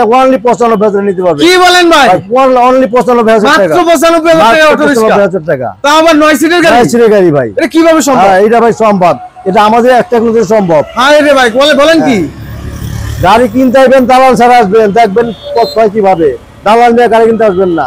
থেকে অনলি 95,000 নিতে পারবে। কি বলেন ভাই? অনলি 95,000 টাকা, মাত্র 95,000 টাকা অটো রিকশা, 95,000 টাকা। তাও আবার 9 সিটের গাড়ি। 9 সিটের গাড়ি ভাই, এটা কিভাবে সম্ভব? এটা ভাই সম্ভব, এটা আমাদের একটা কিন্তু সম্ভব। হ্যাঁ রে ভাই, বলেন কি? গাড়ি কিনতে আসবেন দালাল ছাড়া আসবেন, দেখবেন কত কিভাবে, দালাল নিয়ে গাড়ি কিনতে আসবেন না।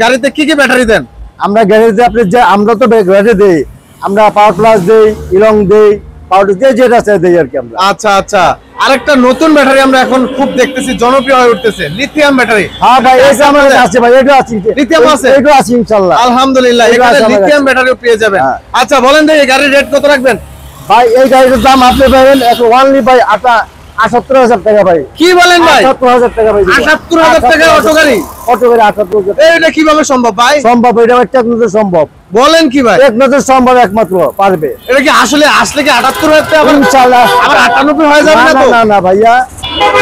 গাড়িতে কি কি ব্যাটারি দেন? আমরা গ্যারেজে আপনি যে আমরা তো ব্যাটারি দেই, আমরা পাওয়ার প্লাস দেই, ইলং দেই, পাওয়ার যেটা আছে দেই আর কি আমরা। আচ্ছা আচ্ছা, আরেকটা নতুন ব্যাটারি আমরা এখন খুব দেখতেছি জনপ্রিয় হয়ে উঠতেছে, লিথিয়াম ব্যাটারি। হ্যাঁ ভাই, এটা আমাদের আছে ভাই, এটা আছে, লিথিয়াম আছে, এটা আছে ইনশাআল্লাহ আলহামদুলিল্লাহ। এখানে লিথিয়াম ব্যাটারিও পেয়ে যাবেন। আচ্ছা বলেন তো এই গাড়ির রেট কত রাখবেন? ভাই এই গাড়ির দাম আপনি পাবেন অনলি ভাই 78,000 টাকা ভাই। কি বলেন ভাই? 78,000 টাকা ভাই। 78,000 টাকা অটো গাড়ি? অটো গাড়ি 78,000। এটা কিভাবে সম্ভব ভাই? সম্ভব, এটা একটা নতুন সম্ভব। বলেন কি ভাই? এক নতুন সম্ভব, একমাত্র পারবে। এটা কি আসলে আসলে কি 78,000 টাকা আবার ইনশাআল্লাহ আবার 98 হয়ে যাবে না তো? না না ভাইয়া।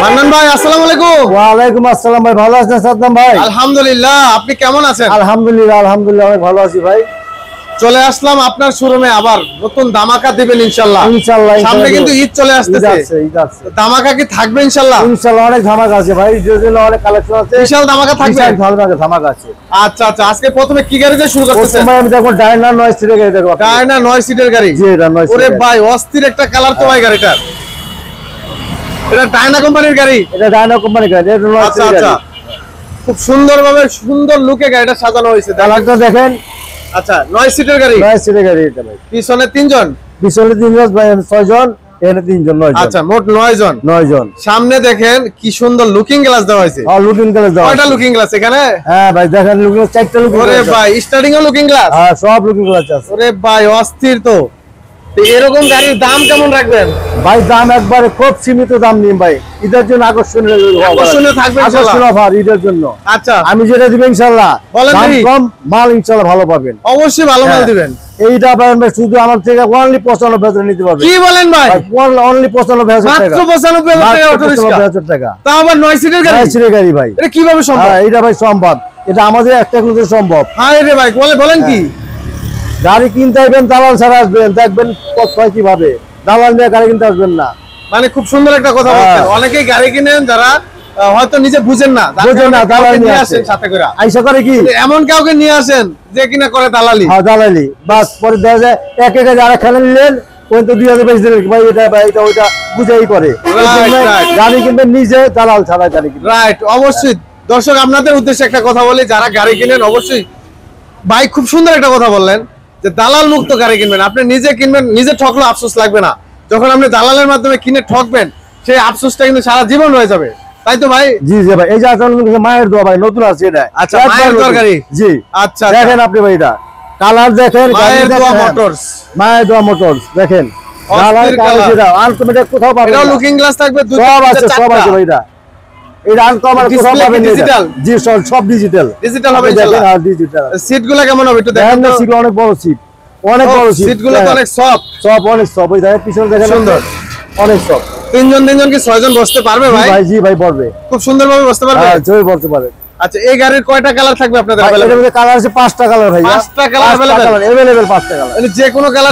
মান্নান ভাই আসসালামু আলাইকুম। ওয়া আলাইকুম আসসালাম ভাই, ভালো আছেন সাদ্দাম ভাই? আলহামদুলিল্লাহ, আপনি কেমন আছেন? আলহামদুলিল্লাহ আলহামদুলিল্লাহ অনেক ভালো আছি ভাই। চলে আসলাম আপনার শোরুমে, আবার নতুন ধামাকা দিবেন ইনশাআল্লাহ। ইনশাআল্লাহ, সামনে কিন্তু ঈদ চলে আসতেছে, ঈদ আছে। ধামাকা কি থাকবে ইনশাআল্লাহ? ইনশাআল্লাহ অনেক ধামাকা আছে ভাই, ডিজেল অনেক কালেকশন আছে, বিশাল ধামাকা থাকবে। ধামাকা আছে। আচ্ছা আচ্ছা, আজকে প্রথমে কি গাড়ি দিয়ে শুরু করতেছেন? প্রথমে আমি দেখো ডায়না 9 সিটের গাড়ি দেখো। ডায়না 9 সিটের গাড়ি? জি এটা 9 সিটের। ওরে ভাই অস্থির একটা কালার তো ভাই গাড়িটা। এটা ডায়না কোম্পানির গাড়ি? এটা ডায়না কোম্পানির গাড়ি, এটা 9 আচ্ছা সিটের আচ্ছা, গাড়ি। খুব সুন্দরভাবে সুন্দর লুকে গাড়িটা সাজানো হয়েছে, কালারটা দেখেন। আচ্ছা 9 সিটের গাড়ি? 9 সিটের গাড়ি এটা ভাই। পিছনে 3 জন? পিছনে 3 জন ভাই, 6 জন, এখানে 3 জন, 9 জন। আচ্ছা মোট 9 জন। 9 জন। সামনে দেখেন কি সুন্দর লুকিং গ্লাস দেওয়া হয়েছে। আর লুকিং গ্লাস দেওয়া। কয়টা লুকিং গ্লাস এখানে? হ্যাঁ ভাই দেখেন লুকিং 4টা লুকিং গ্লাস। ওরে ভাই স্টার্টিং এ লুকিং গ্লাস? হ্যাঁ সব লুকিং গ্লাস আছে। ওরে ভাই অস্থির তো। এরকম গাড়ির দাম কেমন রাখবেন ভাই? দাম একবারে খুব সীমিত দাম নিন ভাই, ঈদের জন্য আকর্ষণীয় থাকবে ইনশাআল্লাহ। আকর্ষণীয় অফার ঈদের জন্য। আচ্ছা আমি যেটা দিব ইনশাআল্লাহ, বলেন দাম ভাই। কম, মাল ইনশাআল্লাহ ভালো পাবেন। অবশ্যই ভালো মাল দিবেন। এইটা পাবেন ভাই শুধু আমার থেকে অনলি 95,000 নিতে পারবেন। কি বলেন ভাই? অনলি 95,000 টাকা, মাত্র 95,000 টাকা অটো রিকশা, 95,000 টাকা। তাও আবার 9 সিটের গাড়ি? 9 সিটের গাড়ি ভাই। এটা কিভাবে সম্ভব? এটা ভাই সম্ভব, এটা আমাদের একটা কিন্তু সম্ভব। হ্যাঁ রে ভাই, বলেন কি? গাড়ি কিনতে আসবেন দালাল ছাড়া আসবেন, দেখবেন কত কিভাবে, দালাল নিয়ে গাড়ি কিনতে আসবেন না। মানে খুব সুন্দর একটা কথা বলছেন। অনেকেই গাড়ি কিনেন যারা হয়তো নিজে বুঝেন না, দালাল নিয়ে আসেন সাথে করে। আইসা করে কি এমন কাউকে নিয়ে আসেন যে কিনা করে দালালি। হ্যাঁ দালালি, বাস পরে দেখা যায় এক এক আরেক খেলা নিলেন, পর্যন্ত 2000 বেশি দিলেন ভাই, এটা ভাই এটা ওইটা বুঝাই করে। গাড়ি কিনবেন নিজে, দালাল ছাড়া গাড়ি কিনবেন। রাইট, অবশ্যই। দর্শক আপনাদের উদ্দেশ্যে একটা কথা বলি, যারা গাড়ি কিনেন অবশ্যই ভাই খুব সুন্দর একটা কথা বললেন যে দালাল মুক্ত গাড়ি কিনবেন। আপনি নিজে কিনবেন, নিজে ঠকলে আফসোস লাগবে না। যখন আপনি দালালের মাধ্যমে কিনে ঠকবেন, সেই আফসোসটা কিন্তু সারা জীবন হয়ে যাবে, তাই তো ভাই? জি জি ভাই, এই যে আসলে মায়ের দোয়া ভাই, নতুন আছে এটা। আচ্ছা মায়ের দোয়া গাড়ি? জি আচ্ছা দেখেন আপনি ভাই, এটা কালার দেখেন, মায়ের দোয়া মোটরস। মায়ের দোয়া মোটরস দেখেন, কালার কালার যেটা আনকমন কোথাও পাবেন না। এটা লুকিং গ্লাস থাকবে, সব আছে, সব আছে ভাই। এটা আনকমন কোথাও পাবেন না। ডিজিটাল? জি সব ডিজিটাল। ডিজিটাল হবে ইনশাআল্লাহ। আর ডিজিটাল। সিটগুলো কেমন হবে একটু দেখেন তো? সিট অনেক বড় সিট, অনেক বড় সিট। সিটগুলো তো অনেক সফট। সব অনেক সফট, ওই দেখেন পিছনে দেখেন সুন্দর, অনেক সফট। 3 জন কি 6 জন বসতে পারবে ভাই? জি ভাই পারবে, খুব সুন্দরভাবে বসতে পারবে। হ্যাঁ জয় বলতে পারে। আচ্ছা এই গাড়ির কয়টা কালার থাকবে আপনাদের এর अवेलेबल? মধ্যে কালার আছে 5টা কালার ভাই। 5টা কালার अवेलेबल 5টা কালার। মানে যে কোনো কালার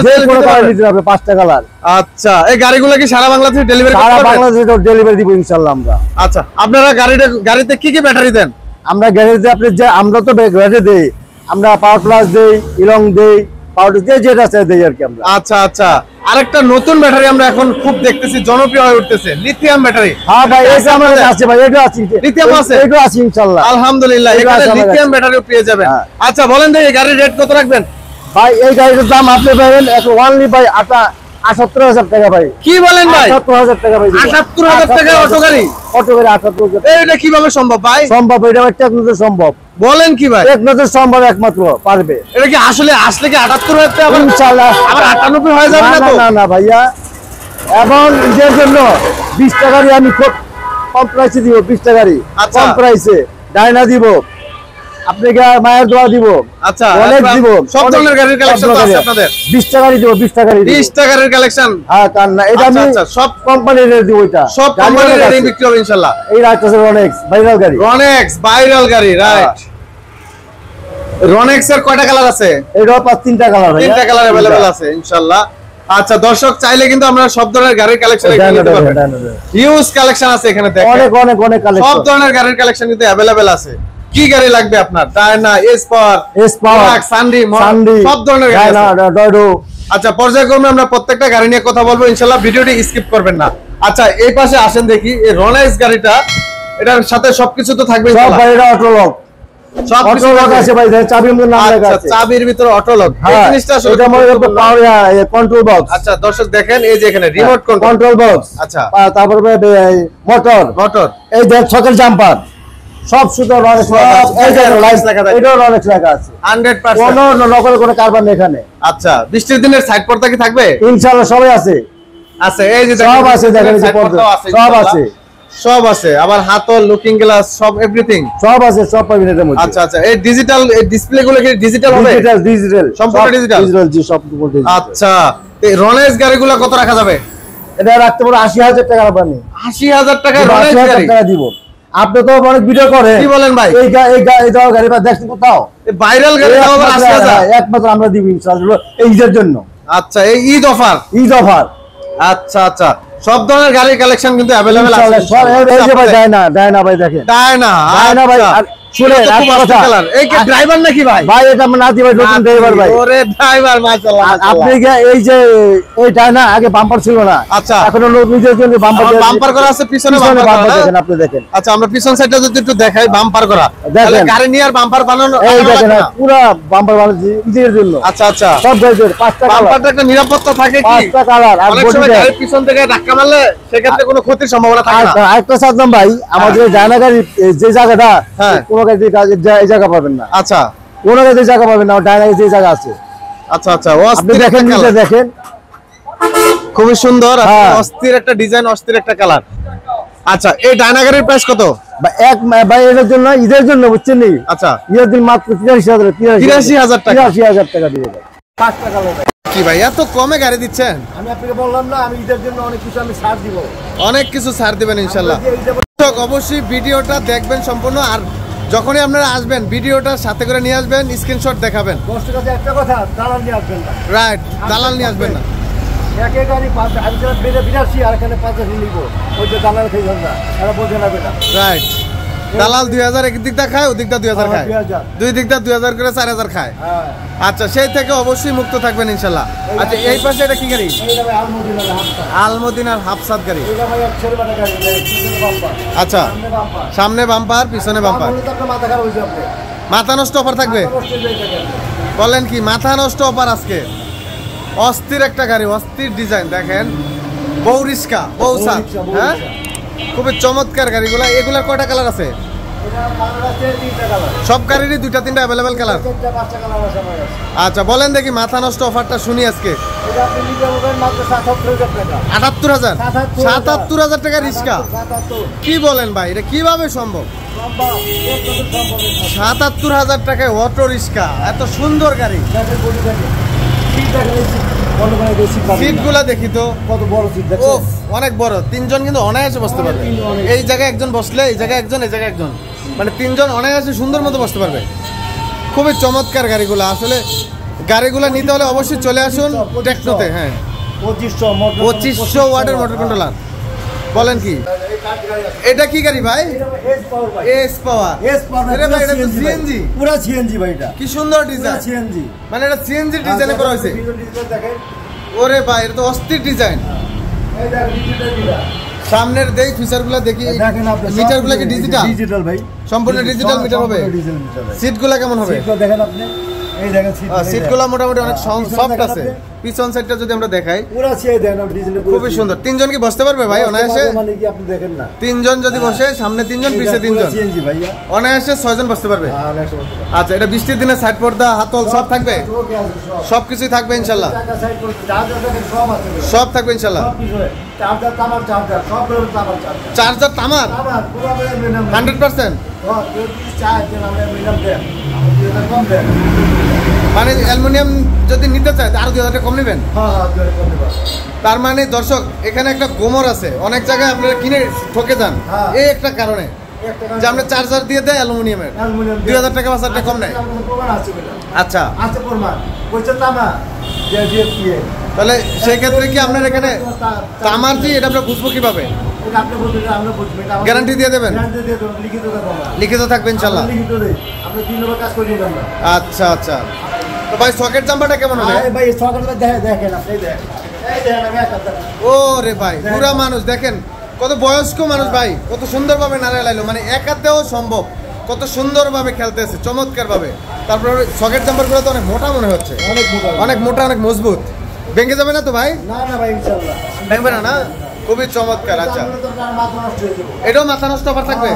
নিতে হবে, 5টা কালার। আচ্ছা এই গাড়িগুলো কি সারা বাংলাদেশে ডেলিভারি করতে সারা পারবেন? বাংলাদেশে ডেলিভারি দিব ইনশাআল্লাহ আমরা। আচ্ছা আপনারা গাড়িতে কি কি ব্যাটারি দেন? আমরা গ্যারেজে আপনি যে আমরা তো গ্যারেজে দেই, আমরা পাওয়ার প্লাস দেই, ইলং দেই, পাওয়ার যেটা আছে দেই আর কি আমরা। আচ্ছা আচ্ছা, আরেকটা নতুন ব্যাটারি আমরা এখন খুব দেখতেছি জনপ্রিয় হয়ে উঠতেছে, লিথিয়াম ব্যাটারি। হ্যাঁ ভাই এটা আমাদের আছে ভাই, এটা আছে, লিথিয়াম আছে? এটা আছে ইনশাআল্লাহ আলহামদুলিল্লাহ, এখানে লিথিয়াম ব্যাটারিও পেয়ে যাবেন। আচ্ছা বলেন তো এই গাড়ির রেট কত রাখবেন? ভাই এই গাড়ির দাম আপনি পাবেন অনলি ভাই 78,000 টাকা ভাই। কি বলেন ভাই? 78,000 টাকা ভাই। 78,000 টাকা অটো গাড়ি? অটো গাড়ি 78,000। এটা কিভাবে সম্ভব ভাই? সম্ভব, এটা একটা নতুন সম্ভব। বলেন কি ভাই? এক নতুন সম্ভব, একমাত্র পারবে। এটা কি আসলে কি 78,000 টাকা আবার ইনশাআল্লাহ আবার 98 হয়ে যাবে না তো? না না ভাইয়া, এবং ঈদের জন্য 20টা গাড়ি আমি খুব কম প্রাইসে দিব। 20টা গাড়ি কম প্রাইসে ডায়না দিব, আপনাকে মায়ের দোয়া দিব। আচ্ছা অনেক দিব, সব ধরনের গাড়ির কালেকশন আছে আপনাদের? 20টা গাড়ি দিব, 20টা গাড়ি 20টা গাড়ির কালেকশন। হ্যাঁ কারণ না এটা আমি সব কোম্পানির রেট দিব, এটা সব কোম্পানির রেটে বিক্রি হবে ইনশাআল্লাহ। এই রাইটাস রনেক্স ভাইরাল গাড়ি, রনেক্স ভাইরাল গাড়ি, রাইট। রনেক্স এর কয়টা কালার আছে? এটাও 3টা কালার ভাই, 3টা কালার अवेलेबल আছে ইনশাআল্লাহ। আচ্ছা দর্শক চাইলে কিন্তু আমরা সব ধরনের গাড়ির কালেকশন এখানে নিতে পারবেন। হিউজ কালেকশন আছে এখানে দেখেন, অনেক অনেক অনেক কালেকশন, সব ধরনের গাড়ির কালেকশন কিন্তু अवेलेबल আছে। কি গাড়ি লাগবে আপনার? ডায়না, এসপাওয়ার, সানডি, সব ধরনের গাড়ি আছে। ডয়ডো। আচ্ছা পর্যায়ক্রমে আমরা প্রত্যেকটা গাড়ি নিয়ে কথা বলবো ইনশাআল্লাহ, ভিডিওটি স্কিপ করবেন না। আচ্ছা এই পাশে আসেন দেখি, এই রনেক্স গাড়িটা, এটার সাথে সবকিছু তো থাকবে সব গাড়িটা অটো লক, সব অটো লক আছে ভাই, চাবির মধ্যে নাম লেখা আছে, চাবির ভিতরে অটো লক। এই জিনিসটা আসলে এটা মনে করতে পাওয়ার কন্ট্রোল বক্স। আচ্ছা দর্শক দেখেন এই যে এখানে রিমোট কন্ট্রোল বক্স। আচ্ছা তারপরে মোটর, এই যে ছকের জাম্পার, সব সুতো রনেক্স লেখা আছে, এই যে লাইট লেখা আছে, এটাও রনেক্স লেখা আছে 100%। কোনো নকল কোনো কারবার নেই এখানে। আচ্ছা বৃষ্টির দিনের সাইড পর্দা কি থাকবে? ইনশাআল্লাহ সবাই আছে, আছে এই যে সব আছে, দেখেন এই যে পর্দা সব আছে, সব আছে, আবার হাতল, লুকিং গ্লাস, সব এভরিথিং সব আছে, সব পাবেন এর মধ্যে। আচ্ছা আচ্ছা এই ডিজিটাল, এই ডিসপ্লে গুলো কি ডিজিটাল হবে? ডিজিটাল সম্পূর্ণ ডিজিটাল জি, সব ডিজিটাল। আচ্ছা এই রনেক্স গাড়িগুলো কত রাখা যাবে? এটা রাখতে পারো 80,000 টাকা আপনি। 80,000 টাকা রনেক্স গাড়ি দিব। আপনি তো অনেক ভিডিও করেন, কি বলেন ভাই? এই গাড়ি বা দেখছেন কোথাও? এই ভাইরাল গাড়ি দাও আবার 80,000 একমাত্র আমরা দিব ইনশাআল্লাহ এই ঈদের জন্য। আচ্ছা এই ঈদ অফার। আচ্ছা আচ্ছা সব ধরনের গাড়ির কালেকশন কিন্তু अवेलेबल আছে ইনশাআল্লাহ। এই যে ভাই ডায়না ভাই দেখেন, ডায়না ভাই শুনে একটা কথা, এই কি ড্রাইভার নাকি ভাই? ভাই এটা আমার নাতি ভাই, নতুন ড্রাইভার ভাই। ওরে ড্রাইভার মাশাআল্লাহ। আপনি এই যে এই ডায়না আগে বাম্পার ছিল না, আচ্ছা এখন নিজের জন্য বাম্পার করা আছে, পিছনে বাম্পার করা দেখেন, আপনি দেখেন। আচ্ছা আমরা পিছন সাইডটা যদি একটু দেখাই, বাম্পার করা, তাহলে গাড়ি নিয়ে আর বাম্পার বানানো, এই দেখেন পুরো বাম্পার বানাচ্ছি ঈদের জন্য। আচ্ছা আচ্ছা সব গাড়িতে 5টা কালার, বাম্পারটা একটা নিরাপত্তা থাকে কি? 5টা কালার, আর অনেক সময় গাড়ির পিছন থেকে ধাক্কা মারলে সেক্ষেত্রে কোনো ক্ষতির সম্ভাবনা থাকে না। আরেকটা সাদম ভাই, আমাদের ডায়না গাড়ি যে জায়গাটা, কোন গাড়িতে এই জায়গা পাবেন না। আচ্ছা কোন গাড়িতে জায়গা পাবেন না, ডায়না যে জায়গা আছে। আচ্ছা আচ্ছা আপনি দেখেন, নিচে দেখেন, খুবই সুন্দর, অস্থির একটা ডিজাইন, অস্থির একটা কালার। আচ্ছা এই ডায়না গাড়ির প্রাইস কত? ভাই এর জন্য ঈদের জন্য বুঝছেন নি, আচ্ছা ঈদের দিন মাত্র 83,000 টাকা। 83,000 টাকা দিয়ে দেয়। 5টা কালার। কি ভাই এত কমে গাড়ি দিচ্ছেন? আমি আপনাকে বললাম না, আমি ঈদের জন্য অনেক কিছু আমি ছাড় দিব, অনেক কিছু ছাড় দিবেন ইনশাআল্লাহ। অবশ্যই ভিডিওটা দেখবেন সম্পূর্ণ, আর যখনই আপনারা আসবেন ভিডিওটা সাথে করে নিয়ে আসবেন, স্ক্রিনশট দেখাবেন। দর্শকের কাছে একটা কথা, দালাল নিয়ে আসবেন না। রাইট, দালাল নিয়ে আসবেন না। একে গাড়ি আমি যারা বিরাশি আর এখানে 5,000 নিব, ওই যে দালাল খেয়ে যান না, এরা বোঝে না বেটা। রাইট, দালাল 2,000 এক দিকটা খায়, ওই দিকটা 2,000 খায়, দুই দিকটা 2,000 করে 4,000 খায়। আচ্ছা সেই থেকে অবশ্যই মুক্ত থাকবেন ইনশাআল্লাহ। আচ্ছা এই পাশে এটা কি গাড়ি? আলমদিনার হাফসাদ গাড়ি। আচ্ছা সামনে বাম্পার, পিছনে বাম্পার, মাথা নষ্ট অফার থাকবে? বলেন কি মাথা নষ্ট অফার আজকে? অস্থির একটা গাড়ি, অস্থির ডিজাইন দেখেন, বউ রিস্কা, বউ সাত, হ্যাঁ খুবই চমৎকার গাড়িগুলা। এগুলার কয়টা কালার আছে? সব গাড়িরই 2-3টা अवेलेबल কালার। আচ্ছা বলেন দেখি মাথা নষ্ট অফারটা শুনি আজকে। 78,000 77,000 টাকা রিস্কা? কি বলেন ভাই, এটা কিভাবে সম্ভব? 77,000 টাকায় অটো রিস্কা, এত সুন্দর গাড়ি। সিটগুলা দেখি তো কত বড় সিট, অনেক বড়, 3জন কিন্তু অনায়াসে বসতে পারবে। এই জায়গায় একজন বসলে এই জায়গায় একজন, এই জায়গায় একজন, মানে 3জন অনায়াসে সুন্দর মতো বসতে পারবে। খুবই চমৎকার গাড়িগুলো। আসলে গাড়িগুলো নিতে হলে অবশ্যই চলে আসুন টেকনোতে। হ্যাঁ 2500 ওয়াটের মোটর কন্ট্রোলার। বলেন কি এটা কি গাড়ি ভাই? S power. আরে ভাই এটা তো সিএনজি, পুরো সিএনজি ভাই। এটা কি সুন্দর ডিজাইন, সিএনজি মানে এটা সিএনজি ডিজাইনে করা হয়েছে। ওরে ভাই এটা তো অস্থির ডিজাইন। এই দেখেন ডিজিটাল, সামনের দেই ফিচারগুলো দেখি, মিটারগুলো কি ডিজিটাল? ডিজিটাল ভাই, সম্পূর্ণ ডিজিটাল মিটার হবে। সিটগুলো কেমন হবে? সিটগুলো দেখেন আপনি, এই দেখেন সিটগুলো মোটামুটি অনেক সফট আছে। পিছন সাইডটা যদি আমরা দেখাই, পুরো সিএ দেন ডিজিটাল, খুবই সুন্দর। 3জন কি বসতে পারবে ভাই অনায়াসে? মানে কি আপনি দেখেন না, 3জন যদি বসে, সামনে 3জন, পিছে 3জন, সিএনজি ভাইয়া অনায়াসে 6জন বসতে পারবে। আচ্ছা এটা বৃষ্টির দিনে সাইড পর্দা, হাতল সব থাকবে? সবকিছুই থাকবে ইনশাআল্লাহ, সব থাকবে ইনশাআল্লাহ। চার্জার তামার 100%, মানে অ্যালুমিনিয়াম যদি নিতে চায় আরো 2,000 টাকা কম নেবেন। তার মানে দর্শক এখানে একটা গোমর আছে, অনেক জায়গায় আপনারা কিনে ঠকে যান এই একটা কারণে, যে আমরা চার্জার দিয়ে দেয় অ্যালুমিনিয়ামের, 2,000 টাকা 5,000 টাকা কম নেয়। আচ্ছা আছে প্রমাণ কইছে তামা যে দিয়ে তাহলে সেই ক্ষেত্রে কি আপনার এখানে তামার জি এটা আমরা বুঝবো কিভাবে? এটা আপনি বলবেন আমরা বুঝবো এটা গ্যারান্টি দিয়ে দেবেন? গ্যারান্টি দিয়ে দেব, লিখিত দেব আমরা। লিখিত থাকবে ইনশাআল্লাহ। লিখিত দেই আমরা 3 নম্বর কাজ করি না আমরা। আচ্ছা আচ্ছা তো ভাই সকেট জাম্পারটা কেমন হবে? আরে ভাই সকালটা দেখেন আপনি দেখেন এই দেখেন আমি একটা ও রে ভাই পুরা মানুষ দেখেন কত বয়স্ক মানুষ ভাই কত সুন্দরভাবে নাড়া লাইলো মানে একাতেও সম্ভব কত সুন্দরভাবে খেলতেছে চমৎকার ভাবে। তারপরে সকেট জাম্পারগুলো তো অনেক মোটা মনে হচ্ছে, অনেক মোটা অনেক মোটা অনেক মজবুত। ভেঙে যাবে না তো ভাই? না না ভাই ইনশাআল্লাহ ভেঙবে না না? খুবই চমৎকার। আচ্ছা আমরা তো মাথা নষ্ট হয়ে যাবে। এটাও মাথা নষ্ট অফার থাকবে?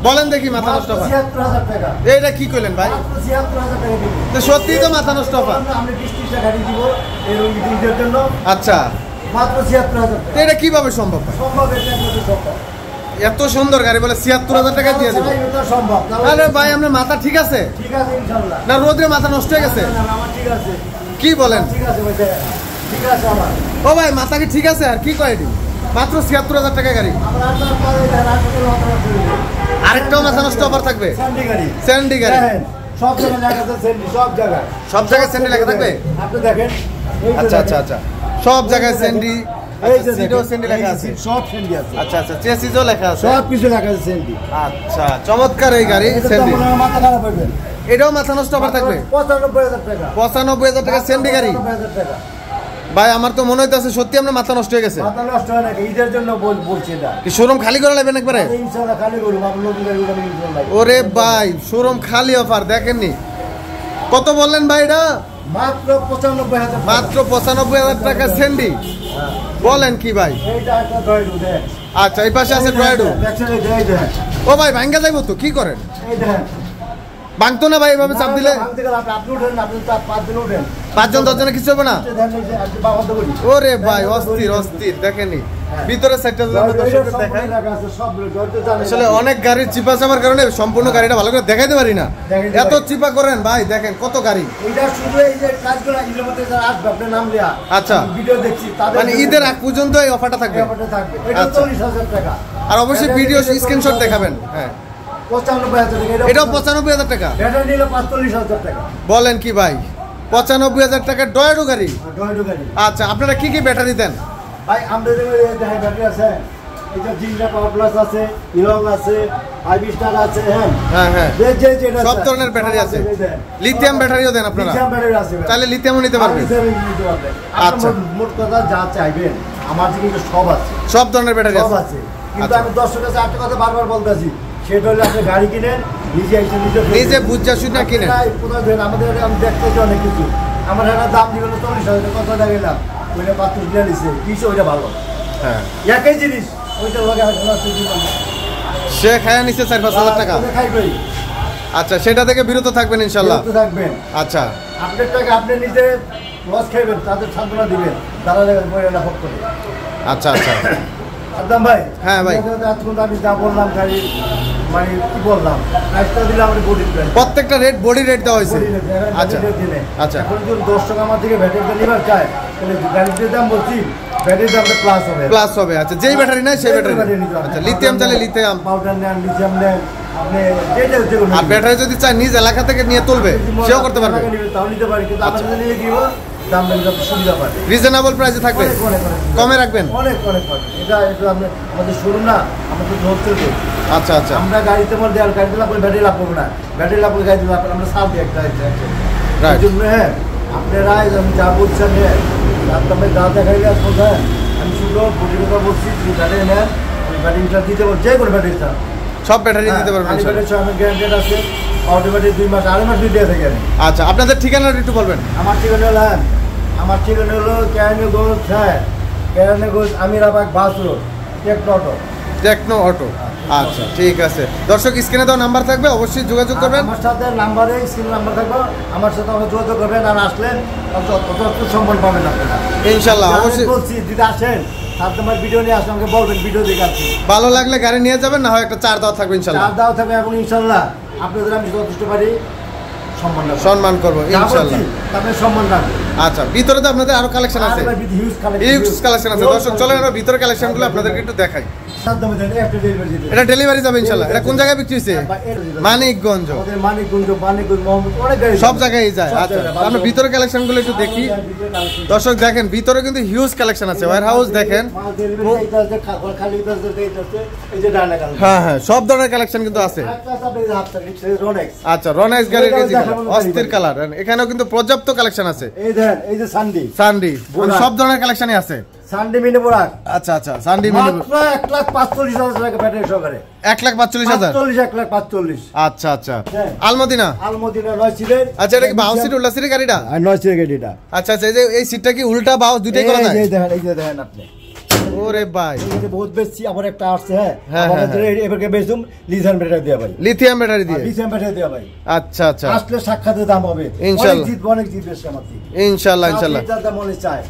বলেন দেখি মাথা নষ্ট অফার 76000 টাকা। এইটা কি কইলেন ভাই? 76000 টাকা দিব। তো সত্যিই তো মাথা নষ্ট অফার। আমরা 20 টাকা গাড়ি দিব এই রোগীদের জন্য আচ্ছা মাত্র 76000 তো টাকা। এটা কিভাবে সম্ভব ভাই? সম্ভব এটা কিন্তু সম্ভব। এত সুন্দর গাড়ি বলে 76000 টাকা দিয়ে দেবো? এটা সম্ভব। আরে ভাই আপনার মাথা ঠিক আছে ঠিক আছে ইনশাআল্লাহ। না রোদে মাথা নষ্ট হয়ে গেছে? না, না, আমার ঠিক আছে। কি বলেন? ঠিক আছে ভাই ঠিক আছে আমার। ও ভাই মাথা কি ঠিক আছে? আর কি কয় এটি মাত্র 76000 টাকা গাড়ি? আমরা আর পরে রাস্তায় অটো করব। আরেকটাও মাথা নষ্ট অফার থাকবে? স্যান্ডি গাড়ি। স্যান্ডি গাড়ি দেখেন, সব জায়গায় লেখা আছে স্যান্ডি, সব জায়গায়। সব জায়গায় স্যান্ডি লেখা থাকবে? আপনি দেখেন এই যে আচ্ছা দেখেন। আচ্ছা আচ্ছা সব জায়গায় স্যান্ডি এই যে সিটও দেখেন, স্যান্ডি লেখা এই আছে? যে সব স্যান্ডি আছে। আচ্ছা আচ্ছা চেসিসও লেখা আছে? সব কিছু লেখা আছে স্যান্ডি। আচ্ছা চমৎকার এই গাড়ি এটা তো স্যান্ডি। আপনার মাথা খারাপ হবে। এটাও মাথা নষ্ট অফার থাকবে? 95000 টাকা। 95000 টাকা স্যান্ডি গাড়ি? 95000 টাকা। ভাই আমার তো মনে হইতাছে সত্যি আপনার মাথা নষ্ট হয়ে গেছে। মাথা নষ্ট হয় নাকি? ঈদের জন্য বলছি এটা। কি শোরুম খালি করে নেবেন একবারে? ইনশাআল্লাহ খালি করুন, আপনার নতুন গাড়ি উঠাবেন ইনশাআল্লাহ। ওরে ভাই শোরুম খালি অফার দেখেননি কত বললেন ভাই এটা? মাত্র 95000 টাকা। মাত্র 95000 টাকা স্যান্ডি হ্যাঁ। বলেন কি ভাই? এইটা একটা ড্রয়েড দেন। আচ্ছা এই পাশে আছে ট্রয়েডো। দেখছেন এই দেখেন। ও ভাই ভাঙ্গা যাইবো তো কি করেন? এই দেখেন। ভাঙতো না ভাই এভাবে চাপ দিলে? ভাঙতে গেলে আপনি উঠেন, আপনি চাপ 5 দিন উঠেন। 5 জন 10 জনে কিছু হবে না? দেখেন এই যে আপনি বাবা তো বলি। ওরে ভাই অস্থির অস্থির দেখেনি ভিতরে সাইডটা যদি আমরা দর্শকদের দেখাই আসলে অনেক গাড়ির চিপা চাপার কারণে সম্পূর্ণ গাড়িটা ভালো করে দেখাইতে পারি না। এত চিপা করেন ভাই দেখেন কত গাড়ি। এটা শুধু এই যে কাজগুলো ঈদের মধ্যে যারা আসবে আপনার নাম লিয়া আচ্ছা ভিডিও দেখছি তাদের মানে ঈদের আগ পর্যন্ত এই অফারটা থাকবে? ব্যাপারটা থাকবে। এটা আচ্ছা। 40000 টাকা। আর অবশ্যই ভিডিও স্ক্রিনশট দেখাবেন। হ্যাঁ 95000 টাকা। এটাও 95000 টাকা? এটা নিলে 45000 টাকা। বলেন কি ভাই 95000 টাকার ডয়েডো গাড়ি? ডয়েডো গাড়ি। আচ্ছা আপনারা কি কি ব্যাটারি দেন? ভাই আমাদের দেখেন ব্যাটারি আছে, এই যে জিঞ্জার পাওয়ার প্লাস আছে, ইলং আছে, 5 স্টার আছে। হ্যাঁ হ্যাঁ হ্যাঁ যে যেটা সব ধরনের ব্যাটারি আছে। লিথিয়াম ব্যাটারিও দেন আপনারা? লিথিয়াম ব্যাটারি আছে। তাহলে লিথিয়ামও নিতে পারবেন? নিতে পারবেন। আচ্ছা। আচ্ছা মোট কথা যা চাইবেন আমার থেকে কিন্তু সব আছে। সব ধরনের ব্যাটারি সব আছে? আছে। কিন্তু আচ্ছা। আমি দর্শকের কাছে একটা কথা বারবার বলতেছি, সেটা হলে আপনি গাড়ি কিনেন নিজে এসে নিজে বুঝা শুনে কিনেন। কোথাও দেন আমাদের আমি দেখতেছি অনেক কিছু। আমার একটা দাম দিবেন 40000 কত টাকা গেলাম ওইটা 5 কিলো নিছে কিছু ওইটা ভালো। হ্যাঁ একই জিনিস ওইটা লগে আছে জীবন সে খায়া নিচ্ছে 4-5 হাজার টাকা। খাইবেই। আচ্ছা সেটা থেকে বিরত থাকবেন ইনশাল্লাহ? বিরত থাকবেন। আচ্ছা আপনার টাকা আপনি নিজে লস খাইবেন, তাদের সান্ত্বনা দিবেন, তারা বইটা লাভ করে। আচ্ছা আচ্ছা আদাম ভাই। হ্যাঁ ভাই। এখন আমি যা বললাম গাড়ি মানে কি বললাম প্রাইসটা দিলে আমাদের বডি প্রাইস প্রত্যেকটা রেট বডি রেট দেওয়া হয়েছে? আচ্ছা আচ্ছা এখন যদি দর্শক আমার থেকে ব্যাটারিটা নিবার চায় তাহলে গাড়ির দাম বলছি ব্যাটারির দামটা প্লাস হবে। প্লাস হবে। আচ্ছা যেই ব্যাটারি নাই সেই ব্যাটারি? আচ্ছা লিথিয়াম চাইলে লিথিয়াম, পাউডার নেন, লিথিয়াম নেন, আপনি যেটা যেগুলো আর ব্যাটারি যদি চাই নিজ এলাকা থেকে নিয়ে তুলবে সেও করতে পারবে? তাও নিতে পারি, কিন্তু আপনার নিয়ে কি হবে দামটা কিন্তু সুবিধা পাবে। রিজনেবল প্রাইসে থাকবে? কমে রাখবেন? অনেক অনেক এটা একটু আমাদের শোরুম না, আমাদের হোলসেল করি। আচ্ছা আচ্ছা আমরা গাড়িতে মধ্যে আর গাড়িতে লাভ করে ব্যাটারি লাভ করবো না, ব্যাটারি লাভ করে গাড়িতে লাভ করে আমরা সাল দিই একটা রাইট। জন্য। হ্যাঁ আপনারা আমি যা বলছেন হ্যাঁ আপনার যা দেখাইলে আসবো। হ্যাঁ আমি শুধু বডির কথা বলছি, যদি ব্যাটারি নেন আমি ব্যাটারিটা দিতে পারবো, যে কোনো ব্যাটারি চান সব ব্যাটারি দিতে পারবেন আমি ইনশাআল্লাহ? ব্যাটারি আমি গ্যারান্টেড আছে। অটোমেটিক 2 মাস 2.5 মাস দিয়ে থাকে। আচ্ছা আপনাদের ঠিকানাটা একটু বলবেন? আমার ঠিকানা হলো আমার ঠিকানা হলো কেরানীগঞ্জ। হ্যাঁ Keraniganj Amirabag bus road, techno auto. Techno auto. আচ্ছা ঠিক আছে দর্শক স্ক্রিনে দেওয়া নাম্বার থাকবে অবশ্যই যোগাযোগ করবেন। আমার সাথে নাম্বারে স্ক্রিন নাম্বার থাকবে, আমার সাথে আমার যোগাযোগ করবেন। আর আসলে যত সম্মান পাবেন আপনারা ইনশাআল্লাহ। অবশ্যই বলছি যদি আসেন তার তোমার ভিডিও নিয়ে আসলে আমাকে বলবেন, ভিডিও দেখে আসছি। ভালো লাগলে গাড়ি নিয়ে যাবেন, না হয় একটা চার দেওয়া থাকবে ইনশাআল্লাহ। চার দেওয়া থাকবে এবং ইনশাআল্লাহ আপনাদের আমি যথেষ্ট পারি সম্মান সম্মান করবো ইনশাআল্লাহ। আপনি সম্মান রাখবেন। আচ্ছা, ভিতরে তো আপনাদের আরো কালেকশন আছে, হিউজ কালেকশন আছে। দর্শক চলেন আমরা ভিতরে কালেকশনগুলো আপনাদেরকে একটু দেখাই। এটা ডেলিভারি যাবে ইনশাআল্লাহ। এটা কোন জায়গায় বিক্রি হচ্ছে? মানিকগঞ্জ। সব জায়গায় যায়। আচ্ছা, আমরা ভিতরে কালেকশনগুলো একটু দেখি। দর্শক দেখেন ভিতরে কিন্তু হিউজ কালেকশন আছে, ওয়্যার হাউস দেখেন। হ্যাঁ হ্যাঁ, সব ধরনের কালেকশন কিন্তু আছে। আচ্ছা, রনেক্স গাড়ির অস্থির কালার, এখানেও কিন্তু পর্যাপ্ত কালেকশন আছে। এই যে সানডি সব ধরনের কালেকশনই আছে। সানডি মিনি বোরাক। আচ্ছা আচ্ছা, সানডি মিনি মাত্র 1,45,000 টাকা ব্যাটারি সহকারে। 1,45,000। 1,45,000। আচ্ছা আচ্ছা, আলমদিনা। আলমদিনা 9 সিটের। আচ্ছা, এটা কি বাউ সিট উল্টা সিটের গাড়িটা? আর 9 সিটের গাড়িটা। আচ্ছা আচ্ছা, এই যে এই সিটটা কি উল্টা বাউ দুটেই করা যায়? এই যে দেখেন আপনি। ওরে ভাই, এটা বহুত বেশি। আবার একটা আসছে, হ্যাঁ হ্যাঁ, আমাদের এবারে বেচুম লিথিয়াম ব্যাটারি দেয়া ভাই। লিথিয়াম ব্যাটারি দিয়ে? লিথিয়াম ব্যাটারি দেয়া ভাই। আচ্ছা আচ্ছা, আসলে সাক্ষাতের দাম হবে ইনশাআল্লাহ। অনেক জিত বেশি আমাদের ইনশাআল্লাহ ইনশাআল্লাহ। দাম মনে চায়।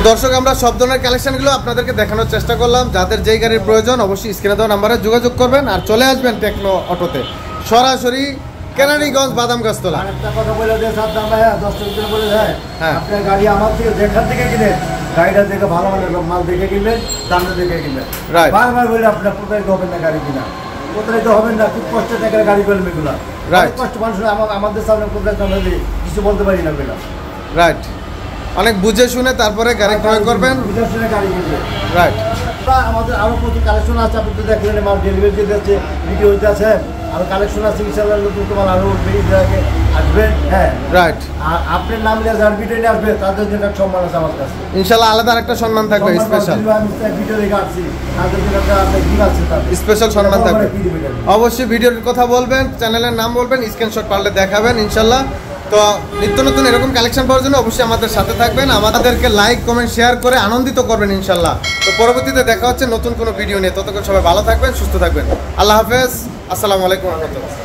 দর্শক আমরা সব ধরনের কালেকশনগুলো আপনাদেরকে দেখানোর চেষ্টা করলাম। যাদের যেই গাড়ির প্রয়োজন অবশ্যই স্ক্রিনে দেওয়া নাম্বারে যোগাযোগ করবেন আর চলে আসবেন টেকনো অটোতে, সরাসরি কেরানীগঞ্জ বাদামগাছতলা। আরেকটা কথা বলে দেন স্যার, দাম ভাই 10 টাকা বলে দেয়। হ্যাঁ, আপনার গাড়ি আমার থেকে যেখান থেকে কিনেন, গাড়িটা দেখে ভালো মানের মাল দেখে কিনবেন, দামটা দেখে কিনবেন। রাইট। বারবার বলে আপনার প্রতারিত হবেন না গাড়ি কিনা, প্রতারিত হবেন না। খুব কষ্ট টাকার গাড়ি করবেন এগুলো। রাইট। কষ্ট মানুষ আমাদের সামনে প্রতারিত আমরা কিছু বলতে পারি না এগুলো। রাইট, অনেক বুঝে শুনে তারপরে গাড়ি ক্রয় করবেন। বুঝে শুনে গাড়ি কিনবেন। রাইট। আমাদের আরো প্রচুর কালেকশন আছে, আপনি তো দেখলেন মাল ডেলিভারি দিতে আছে, ভিডিও হইতে আছে, আরো কালেকশন আছে। ইনশাআল্লাহ নতুন তোমার আরো আসবেন। হ্যাঁ, রাইট। আর আপনার নাম নিয়ে যার ভিডিও নিয়ে আসবে তাদের জন্য একটা সম্মান আছে আমার কাছে। ইনশাআল্লাহ আলাদা একটা সম্মান থাকবে, স্পেশাল। আমি ভিডিও দেখে আসছি, তাদের জন্য একটা আপনার কি আছে, তাদের স্পেশাল সম্মান থাকবে। অবশ্যই ভিডিওর কথা বলবেন, চ্যানেলের নাম বলবেন, স্ক্রিনশট পারলে দেখাবেন ইনশাআল্লাহ। তো নিত্য নতুন এরকম কালেকশন পাওয়ার জন্য অবশ্যই আমাদের সাথে থাকবেন, আমাদেরকে লাইক কমেন্ট শেয়ার করে আনন্দিত করবেন ইনশাআল্লাহ। তো পরবর্তীতে দেখা হচ্ছে নতুন কোনো ভিডিও নিয়ে। ততক্ষণ সবাই ভালো থাকবেন, সুস্থ থাকবেন। আল্লাহ হাফেজ, আসসালামু আলাইকুম ওয়া রাহমাতুল্লাহ।